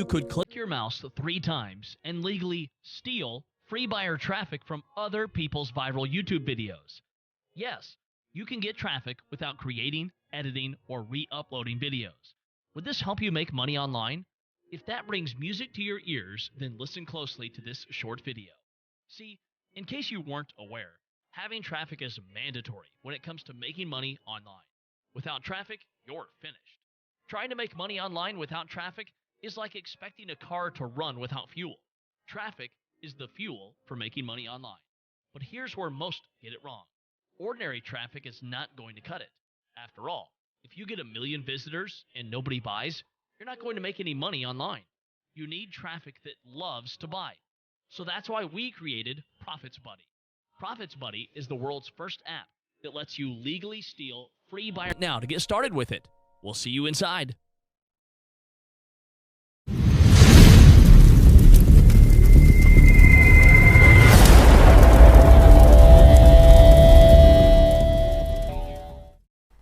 you could click your mouse 3 times and legally steal free buyer traffic from other people's viral YouTube videos. Yes, you can get traffic without creating, editing, or re-uploading videos. Would this help you make money online? If that brings music to your ears, then listen closely to this short video. See, in case you weren't aware, having traffic is mandatory when it comes to making money online. Without traffic, you're finished. Trying to make money online without traffic is like expecting a car to run without fuel. Traffic is the fuel for making money online. But here's where most get it wrong. Ordinary traffic is not going to cut it. After all, if you get 1 million visitors and nobody buys, you're not going to make any money online. You need traffic that loves to buy. So that's why we created ProfitzBuddy. ProfitzBuddy is the world's first app that lets you legally steal free buyer. Now, to get started with it, we'll see you inside.